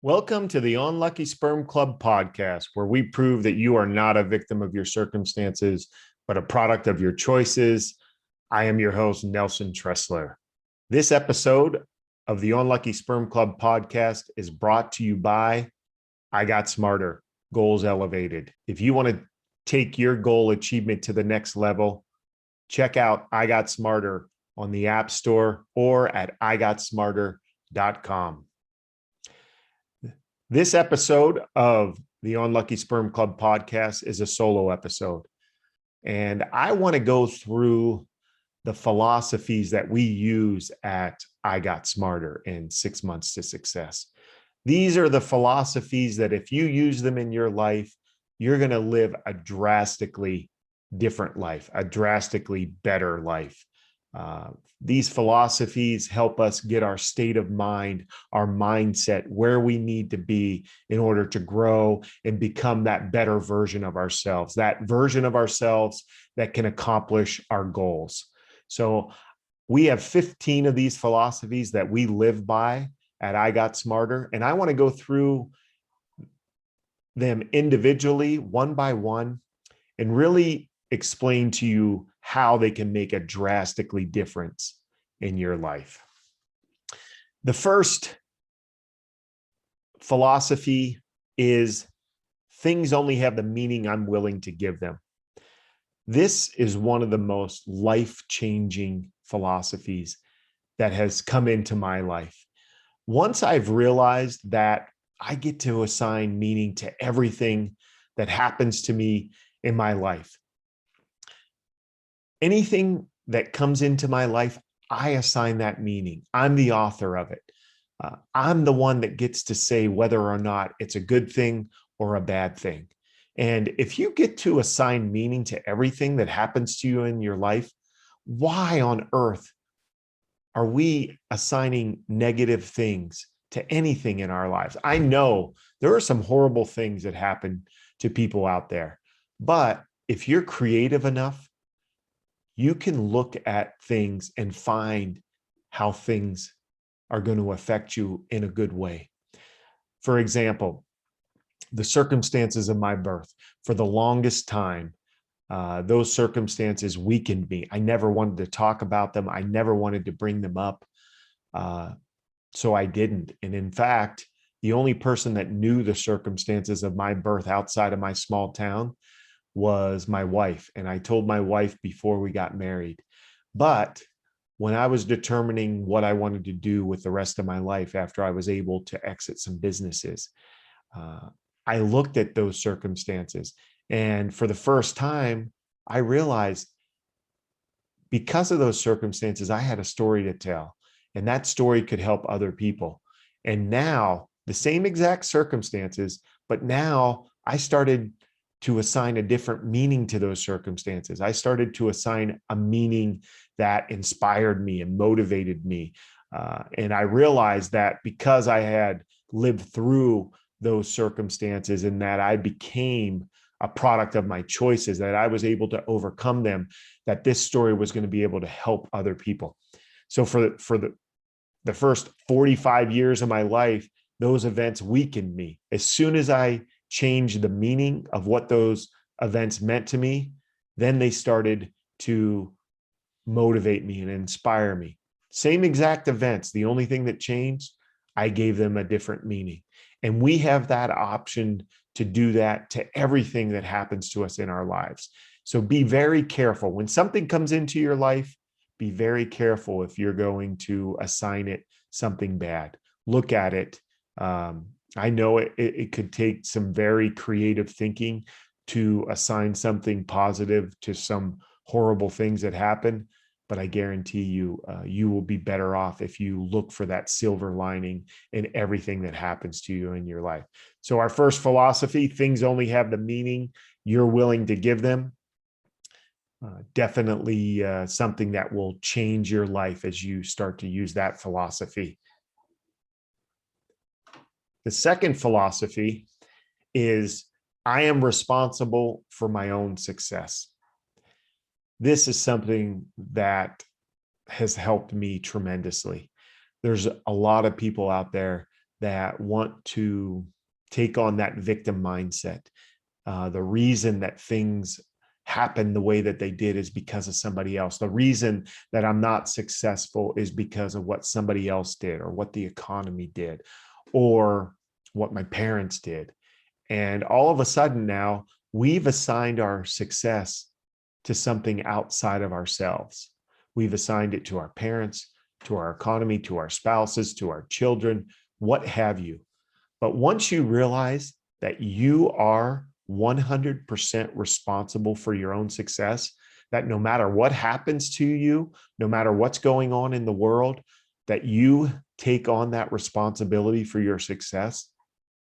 Welcome to the Unlucky Sperm Club podcast, where we prove that you are not a victim of your circumstances, but a product of your choices. I am your host, Nelson Tressler. This episode of the Unlucky Sperm Club podcast is brought to you by I Got Smarter, Goals Elevated. If you want to take your goal achievement to the next level, check out I Got Smarter on the App Store or at igotsmarter.com. This episode of the Unlucky Sperm Club podcast is a solo episode. And I want to go through the philosophies that we use at I Got Smarter in 6 Months to Success. These are the philosophies that if you use them in your life, you're going to live a drastically different life, a drastically better life. These philosophies help us get our state of mind, our mindset, where we need to be in order to grow and become that better version of ourselves, that version of ourselves that can accomplish our goals. So we have 15 of these philosophies that we live by at I Got Smarter, and I want to go through them individually, one by one, and really explain to you how they can make a drastically difference in your life. The first philosophy is things only have the meaning I'm willing to give them. This is one of the most life-changing philosophies that has come into my life. Once I've realized that I get to assign meaning to everything that happens to me in my life, anything that comes into my life, I assign that meaning. I'm the author of it. I'm the one that gets to say whether or not it's a good thing or a bad thing. And if you get to assign meaning to everything that happens to you in your life, why on earth are we assigning negative things to anything in our lives? I know there are some horrible things that happen to people out there, but if you're creative enough, you can look at things and find how things are going to affect you in a good way. For example, the circumstances of my birth, for the longest time, those circumstances weakened me. I never wanted to talk about them. I never wanted to bring them up. So I didn't. And in fact, the only person that knew the circumstances of my birth outside of my small town was my wife. And I told my wife before we got married. But when I was determining what I wanted to do with the rest of my life after I was able to exit some businesses, I looked at those circumstances. And for the first time, I realized because of those circumstances, I had a story to tell. And that story could help other people. And now the same exact circumstances, but now I started to assign a different meaning to those circumstances. I started to assign a meaning that inspired me and motivated me. And I realized that because I had lived through those circumstances and that I became a product of my choices, that I was able to overcome them, that this story was going to be able to help other people. So for the first 45 years of my life, those events weakened me. As soon as I changed the meaning of what those events meant to me, then they started to motivate me and inspire me. Same exact events. The only thing that changed, I gave them a different meaning. And we have that option to do that to everything that happens to us in our lives. So be very careful. When something comes into your life, be very careful if you're going to assign it something bad. Look at it. I know it could take some very creative thinking to assign something positive to some horrible things that happen, but I guarantee you, you will be better off if you look for that silver lining in everything that happens to you in your life. So our first philosophy, things only have the meaning you're willing to give them. Definitely something that will change your life as you start to use that philosophy. The second philosophy is I am responsible for my own success. This is something that has helped me tremendously. There's a lot of people out there that want to take on that victim mindset. The reason that things happen the way that they did is because of somebody else. The reason that I'm not successful is because of what somebody else did, or what the economy did, or what my parents did. And all of a sudden now we've assigned our success to something outside of ourselves. We've assigned it to our parents, to our economy, to our spouses, to our children, what have you. But once you realize that you are 100% responsible for your own success, that no matter what happens to you, no matter what's going on in the world, that you take on that responsibility for your success,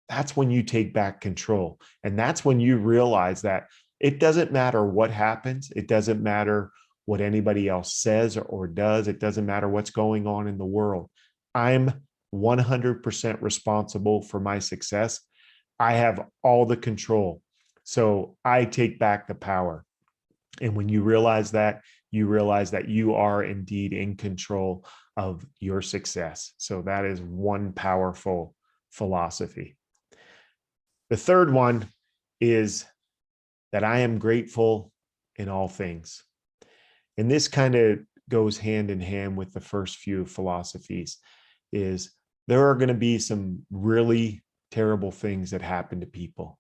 that's when you take back control. And that's when you realize that it doesn't matter what happens. It doesn't matter what anybody else says or does. It doesn't matter what's going on in the world. I'm 100% responsible for my success. I have all the control. So I take back the power. And when you realize that you are indeed in control of your success. So that is one powerful philosophy. The third one is that I am grateful in all things. And this kind of goes hand in hand with the first few philosophies. Is there are going to be some really terrible things that happen to people.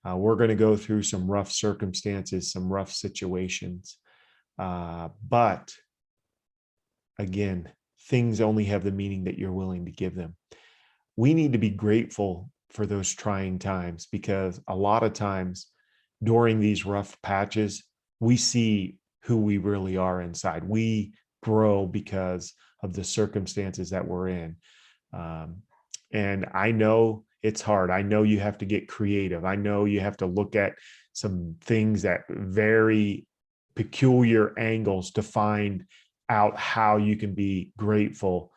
We're going to go through some rough circumstances, some rough situations. But again, things only have the meaning that you're willing to give them. We need to be grateful for those trying times, because a lot of times during these rough patches, we see who we really are inside. We grow because of the circumstances that we're in. And I know it's hard. I know you have to get creative. I know you have to look at some things at very peculiar angles to find out how you can be grateful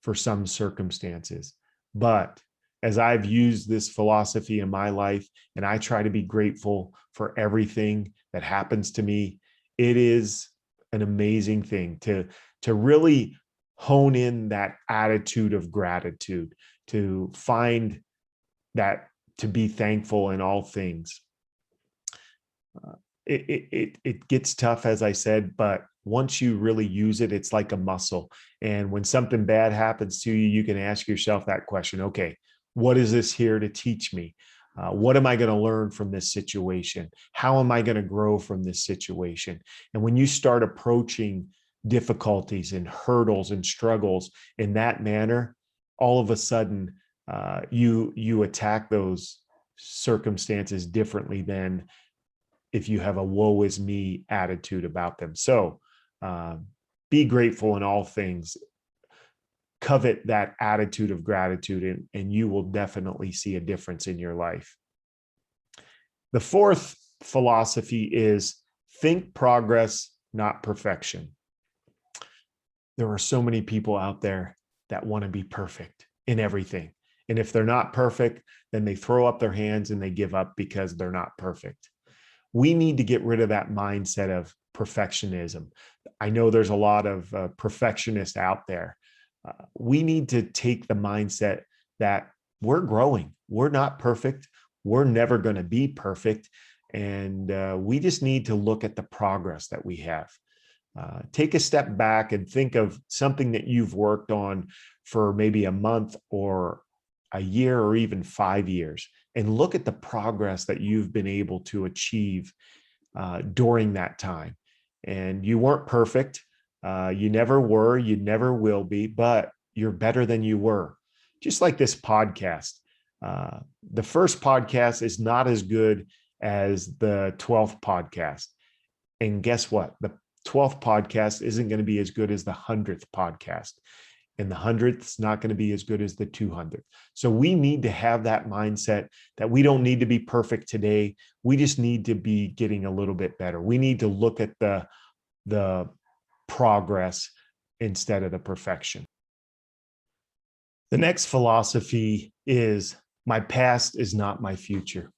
for some circumstances. But as I've used this philosophy in my life, and I try to be grateful for everything that happens to me, it is an amazing thing to really hone in that attitude of gratitude, to find that, to be thankful in all things. It gets tough, as I said, but once you really use it, it's like a muscle. And when something bad happens to you, you can ask yourself that question: okay, what is this here to teach me? What am I going to learn from this situation? How am I going to grow from this situation? And when you start approaching difficulties and hurdles and struggles in that manner, all of a sudden you attack those circumstances differently than if you have a woe is me attitude about them. So be grateful in all things. Covet that attitude of gratitude, and you will definitely see a difference in your life. The fourth philosophy is think progress, not perfection. There are so many people out there that want to be perfect in everything. And if they're not perfect, then they throw up their hands and they give up because they're not perfect. We need to get rid of that mindset of perfectionism. I know there's a lot of perfectionists out there. We need to take the mindset that we're growing. We're not perfect. We're never going to be perfect. And we just need to look at the progress that we have. Take a step back and think of something that you've worked on for maybe a month or a year or even 5 years, and look at the progress that you've been able to achieve during that time. And you weren't perfect. You never were, you never will be, but you're better than you were. Just like this podcast. The first podcast is not as good as the 12th podcast. And guess what? The 12th podcast isn't going to be as good as the 100th podcast. And the 100th is not going to be as good as the 200th. So we need to have that mindset that we don't need to be perfect today. We just need to be getting a little bit better. We need to look at the progress instead of the perfection. The next philosophy is my past is not my future.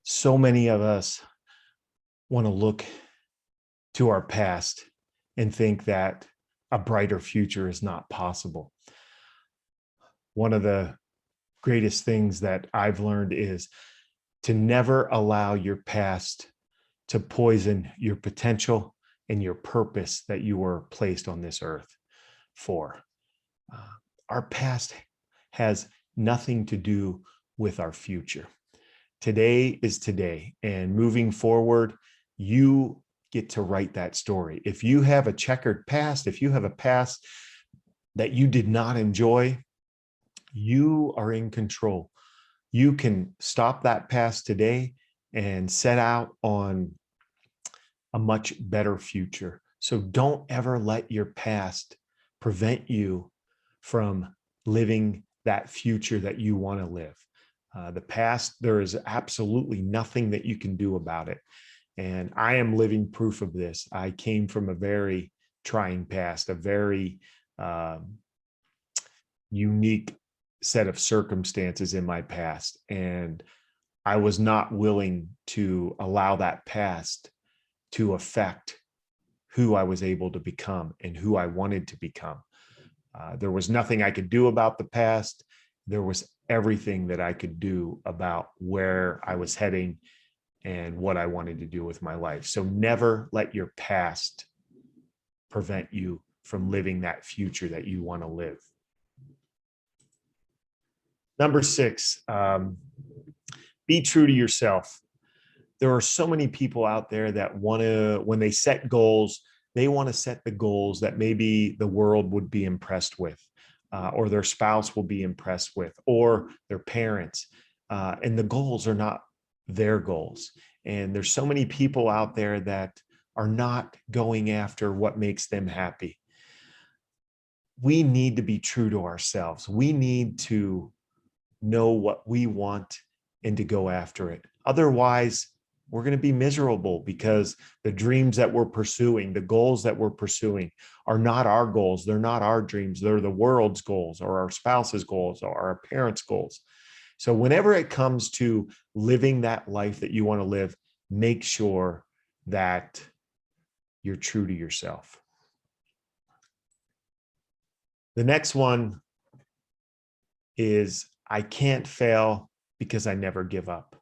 So many of us want to look to our past and think that a brighter future is not possible. one of the greatest things that I've learned is to never allow your past to poison your potential and your purpose that you were placed on this earth for. Uh, our past has nothing to do with our future. Today is today, and moving forward, you get to write that story. If you have a checkered past, if you have a past that you did not enjoy, you are in control. You can stop that past today and set out on a much better future. So don't ever let your past prevent you from living that future that you want to live. The past, there is absolutely nothing that you can do about it. And I am living proof of this. I came from a very trying past, a very unique set of circumstances in my past. And I was not willing to allow that past to affect who I was able to become and who I wanted to become. There was nothing I could do about the past. There was everything that I could do about where I was heading and what I wanted to do with my life. So never let your past prevent you from living that future that you want to live. Number 6, be true to yourself. There are so many people out there that want to, when they set goals, they want to set the goals that maybe the world would be impressed with, or their spouse will be impressed with, or their parents. And the goals are not their goals. And there's so many people out there that are not going after what makes them happy. We need to be true to ourselves. We need to know what we want and to go after it. Otherwise, we're going to be miserable because the dreams that we're pursuing, the goals that we're pursuing are not our goals. They're not our dreams. They're the world's goals or our spouse's goals or our parents' goals. So whenever it comes to living that life that you want to live, make sure that you're true to yourself. The next one is I can't fail because I never give up.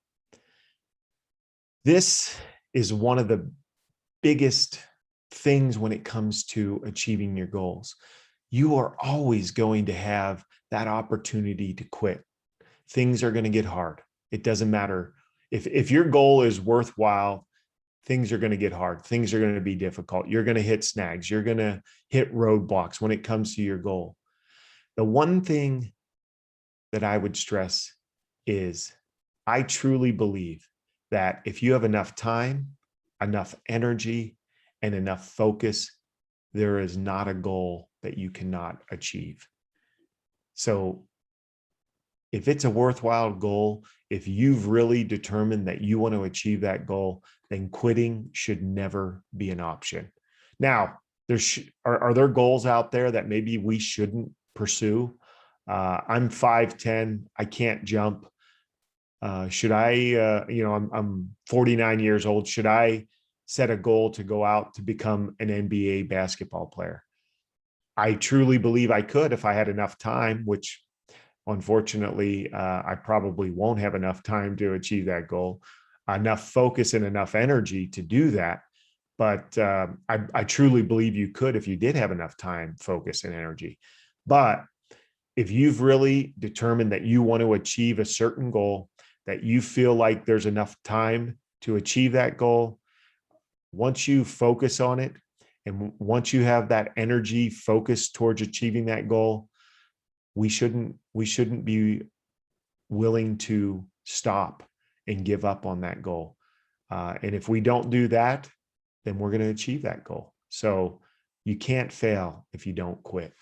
This is one of the biggest things when it comes to achieving your goals. You are always going to have that opportunity to quit. Things are going to get hard. It doesn't matter. If your goal is worthwhile, things are going to get hard. Things are going to be difficult. You're going to hit snags. You're going to hit roadblocks when it comes to your goal. The one thing that I would stress is I truly believe that if you have enough time, enough energy, and enough focus, there is not a goal that you cannot achieve. So if it's a worthwhile goal, if you've really determined that you want to achieve that goal, then quitting should never be an option. Now, are there goals out there that maybe we shouldn't pursue? I'm 5'10", I can't jump. Should I, I'm 49 years old. Should I set a goal to go out to become an NBA basketball player? I truly believe I could if I had enough time, which unfortunately, I probably won't have enough time to achieve that goal, enough focus and enough energy to do that. But I truly believe you could if you did have enough time, focus, and energy. But if you've really determined that you want to achieve a certain goal, that you feel like there's enough time to achieve that goal, once you focus on it, and once you have that energy focused towards achieving that goal, we shouldn't be willing to stop and give up on that goal. And if we don't do that, then we're going to achieve that goal. So you can't fail if you don't quit.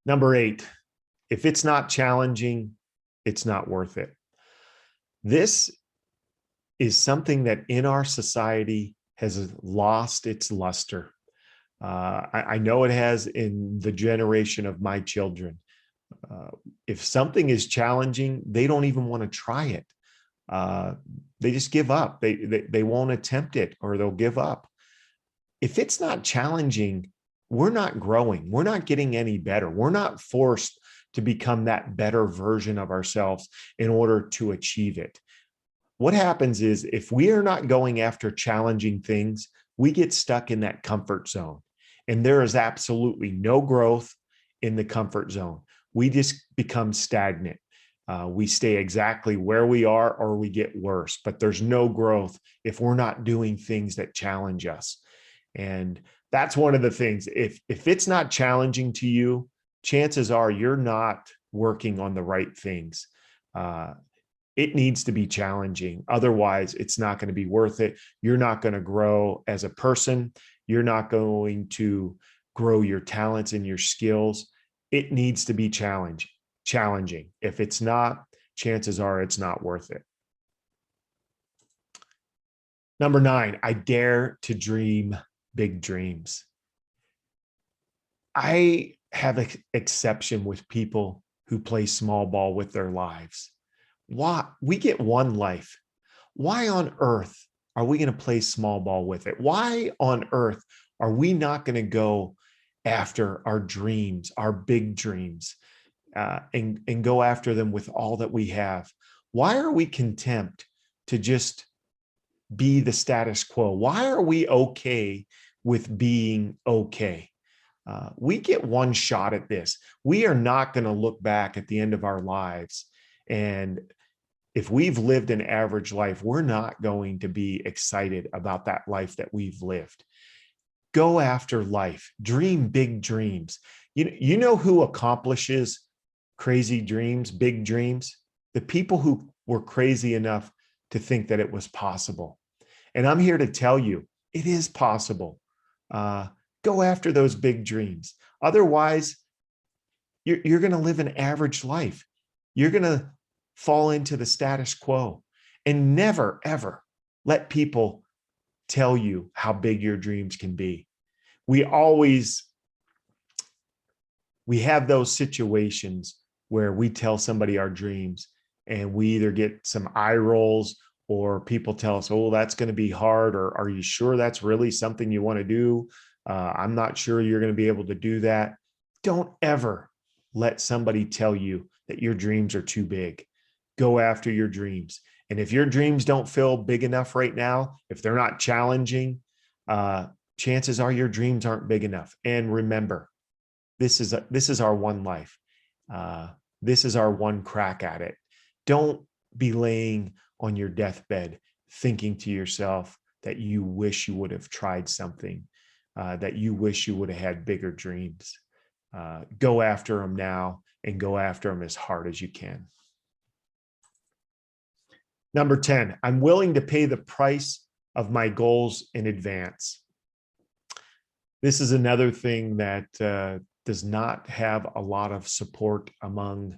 Number 8, if it's not challenging, it's not worth it. This is something that in our society has lost its luster. I know it has in the generation of my children. If something is challenging, they don't even want to try it. They just give up. They won't attempt it, or they'll give up. If it's not challenging, we're not growing. We're not getting any better. We're not forced to become that better version of ourselves in order to achieve it. What happens is if we are not going after challenging things, we get stuck in that comfort zone. And there is absolutely no growth in the comfort zone. We just become stagnant. We stay exactly where we are or we get worse, but there's no growth if we're not doing things that challenge us. And that's one of the things. If it's not challenging to you, chances are you're not working on the right things. It needs to be challenging. Otherwise, it's not going to be worth it. You're not going to grow as a person. You're not going to grow your talents and your skills. It needs to be challenging. If it's not, chances are it's not worth it. Number 9, I dare to dream big dreams. I have an exception with people who play small ball with their lives. Why? We get one life. Why on earth are we going to play small ball with it? Why on earth are we not going to go after our dreams, our big dreams, and go after them with all that we have? Why are we content to just be the status quo? Why are we okay with being okay? We get one shot at this. We are not going to look back at the end of our lives. And if we've lived an average life, we're not going to be excited about that life that we've lived. Go after life. Dream big dreams. You know who accomplishes crazy dreams, big dreams? The people who were crazy enough to think that it was possible. And I'm here to tell you, it is possible. Go after those big dreams. Otherwise, you're going to live an average life. You're going to fall into the status quo, and never, ever let people tell you how big your dreams can be. We have those situations where we tell somebody our dreams and we either get some eye rolls or people tell us, oh, that's going to be hard. Or are you sure that's really something you want to do? I'm not sure you're going to be able to do that. Don't ever let somebody tell you that your dreams are too big. Go after your dreams. And if your dreams don't feel big enough right now, if they're not challenging, chances are your dreams aren't big enough. And remember, this is our one life. This is our one crack at it. Don't be laying on your deathbed thinking to yourself that you wish you would have tried something, that you wish you would have had bigger dreams. Go after them now and go after them as hard as you can. Number 10, I'm willing to pay the price of my goals in advance. This is another thing that does not have a lot of support among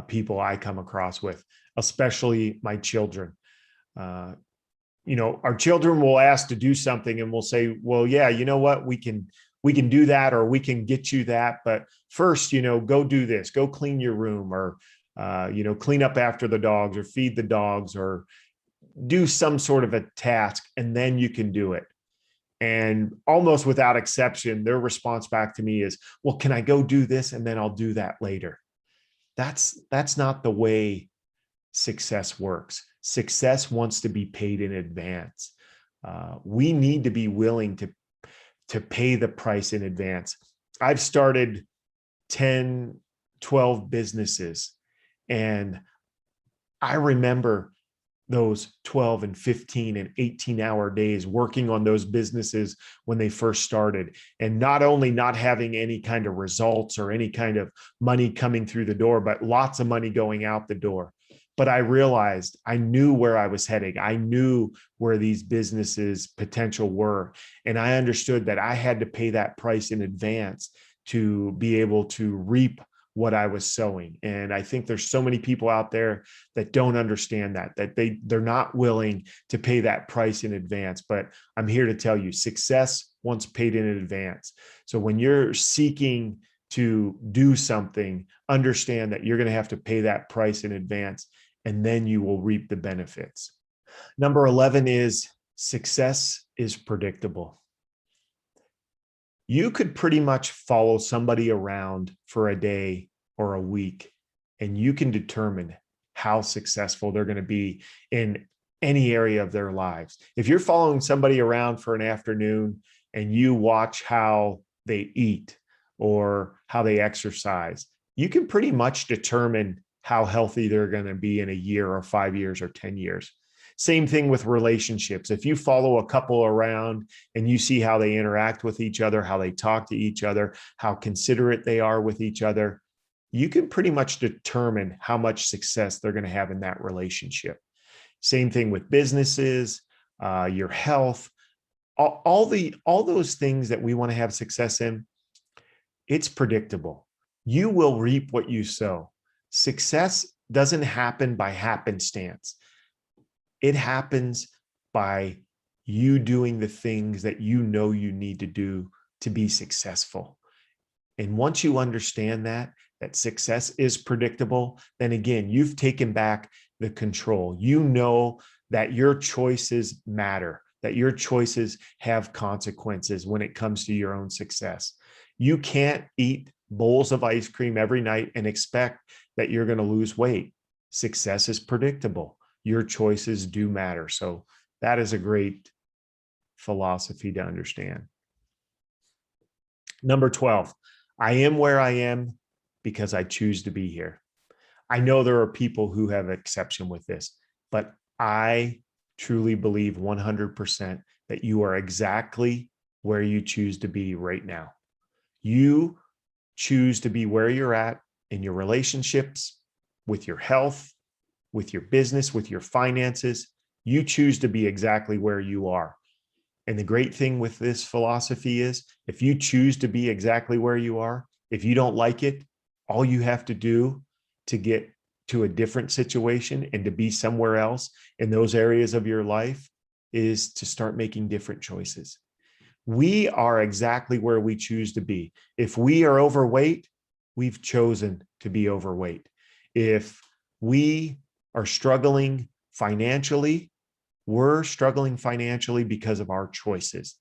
people I come across with, especially my children. Our children will ask to do something and we'll say, well, yeah, you know what, we can do that, or we can get you that. But first, go do this, go clean your room, or clean up after the dogs, or feed the dogs, or do some sort of a task, and then you can do it. And almost without exception, their response back to me is, well, can I go do this and then I'll do that later? That's not the way success works. Success wants to be paid in advance. We need to be willing to pay the price in advance. I've started 10, 12 businesses, and I remember those 12 and 15 and 18-hour days working on those businesses when they first started, and not only not having any kind of results or any kind of money coming through the door, but lots of money going out the door. But I realized I knew where I was heading. I knew where these businesses' potential were. And I understood that I had to pay that price in advance to be able to reap what I was sowing. And I think there's so many people out there that don't understand that they're not willing to pay that price in advance. But I'm here to tell you, success wants paid in advance. So when you're seeking to do something, understand that you're going to have to pay that price in advance, and then you will reap the benefits. Number 11 is success is predictable. You could pretty much follow somebody around for a day or a week, and you can determine how successful they're going to be in any area of their lives. If you're following somebody around for an afternoon and you watch how they eat or how they exercise, you can pretty much determine how healthy they're going to be in a year or 5 years or 10 years. Same thing with relationships. If you follow a couple around and you see how they interact with each other, how they talk to each other, how considerate they are with each other, you can pretty much determine how much success they're going to have in that relationship. Same thing with businesses, your health, all those things that we want to have success in. It's predictable. You will reap what you sow. Success doesn't happen by happenstance. It happens by you doing the things that you know you need to do to be successful. And once you understand that success is predictable, then again, you've taken back the control. You know that your choices matter, that your choices have consequences when it comes to your own success. You can't eat bowls of ice cream every night and expect that you're going to lose weight. Success is predictable. Your choices do matter. So that is a great philosophy to understand. Number 12, I am where I am because I choose to be here. I know there are people who have exception with this, but I truly believe 100% that you are exactly where you choose to be right now. You choose to be where you're at in your relationships, with your health, with your business, with your finances. You choose to be exactly where you are. And the great thing with this philosophy is if you choose to be exactly where you are, if you don't like it, all you have to do to get to a different situation and to be somewhere else in those areas of your life is to start making different choices. We are exactly where we choose to be. If we are overweight, we've chosen to be overweight. If we are struggling financially, we're struggling financially because of our choices.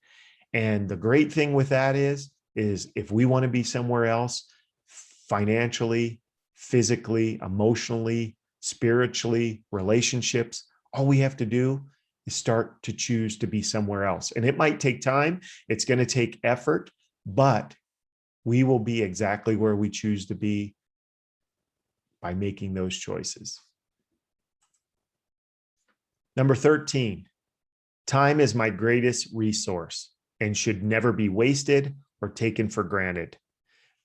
And the great thing with that is if we want to be somewhere else financially, physically, emotionally, spiritually, relationships, all we have to do is start to choose to be somewhere else. And it might take time. It's going to take effort, but we will be exactly where we choose to be by making those choices. Number 13, time is my greatest resource and should never be wasted or taken for granted.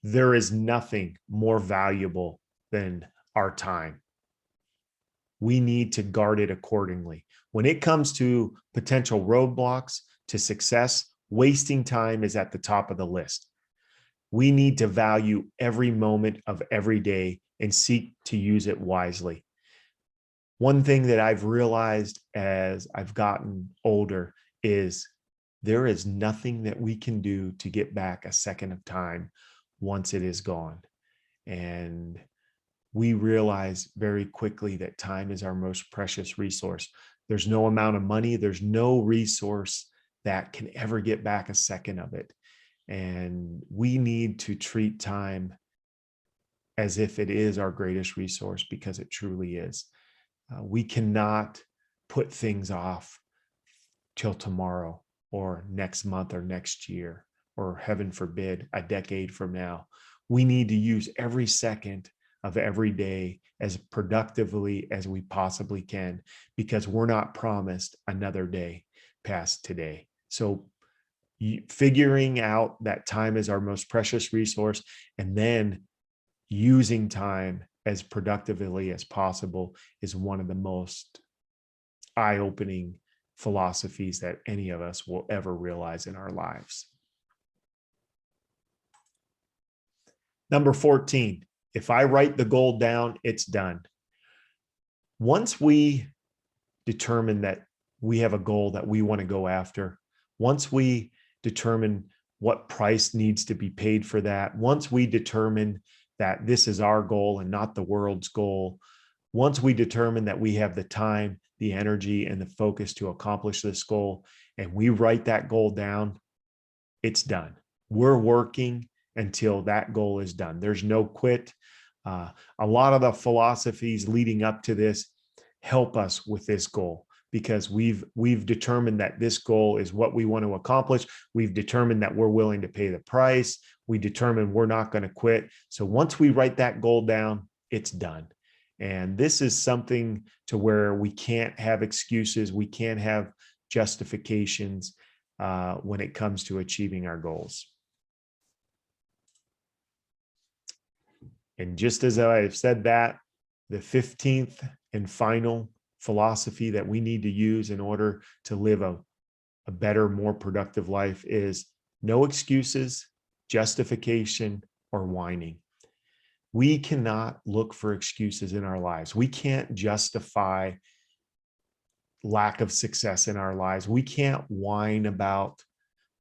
There is nothing more valuable than our time. We need to guard it accordingly. When it comes to potential roadblocks to success, wasting time is at the top of the list. We need to value every moment of every day and seek to use it wisely. One thing that I've realized as I've gotten older is there is nothing that we can do to get back a second of time once it is gone. And we realize very quickly that time is our most precious resource. There's no amount of money, there's no resource that can ever get back a second of it. And we need to treat time as if it is our greatest resource, because it truly is. We cannot put things off till tomorrow or next month or next year, or heaven forbid, a decade from now. We need to use every second of every day as productively as we possibly can, because we're not promised another day past today. So figuring out that time is our most precious resource and then using time as productively as possible is one of the most eye-opening philosophies that any of us will ever realize in our lives. Number 14, if I write the goal down, it's done. Once we determine that we have a goal that we want to go after, once we determine what price needs to be paid for that, once we determine that this is our goal and not the world's goal, once we determine that we have the time, the energy, and the focus to accomplish this goal, and we write that goal down, it's done. We're working until that goal is done. There's no quit. A lot of the philosophies leading up to this help us with this goal, because we've determined that this goal is what we want to accomplish. We've determined that we're willing to pay the price. We determined we're not going to quit. So once we write that goal down, it's done. And this is something to where we can't have excuses. We can't have justifications when it comes to achieving our goals. And just as I've said that, the 15th and final philosophy that we need to use in order to live a better, more productive life is no excuses, justification, or whining. We cannot look for excuses in our lives. We can't justify lack of success in our lives. We can't whine about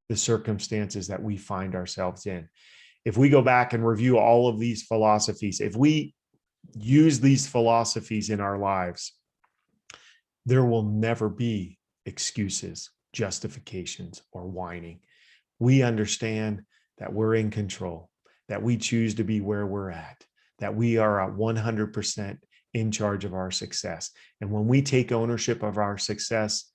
the circumstances that we find ourselves in. If we go back and review all of these philosophies, if we use these philosophies in our lives, there will never be excuses, justifications, or whining. We understand that we're in control, that we choose to be where we're at, that we are at 100% in charge of our success. And when we take ownership of our success,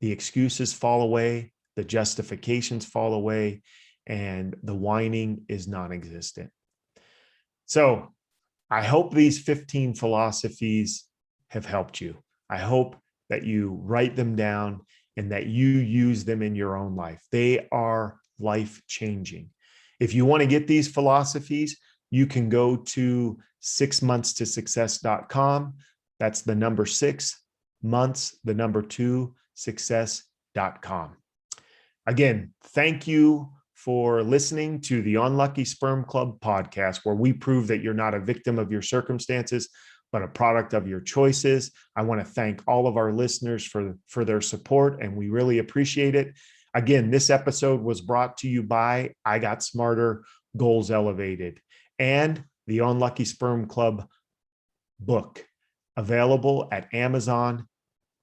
the excuses fall away, the justifications fall away, and the whining is non-existent. So I hope these 15 philosophies have helped you. I hope that you write them down and that you use them in your own life. They are life-changing. If you want to get these philosophies, you can go to 6monthstosuccess.com. That's the number 6 months, the number 2 success.com. Again, thank you for listening to the Unlucky Sperm Club podcast, where we prove that you're not a victim of your circumstances, but a product of your choices. I want to thank all of our listeners for their support, and we really appreciate it. Again, this episode was brought to you by I Got Smarter, Goals Elevated, and the Unlucky Sperm Club book, available at Amazon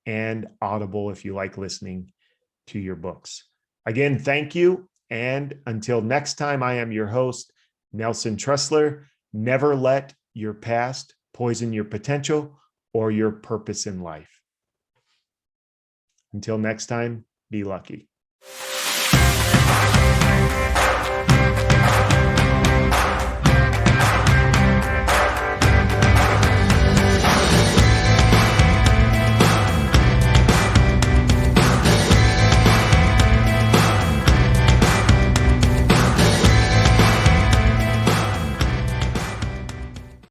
and Audible if you like listening to your books. Again, thank you. And until next time, I am your host, Nelson Tressler. Never let your past poison your potential or your purpose in life. Until next time, be lucky.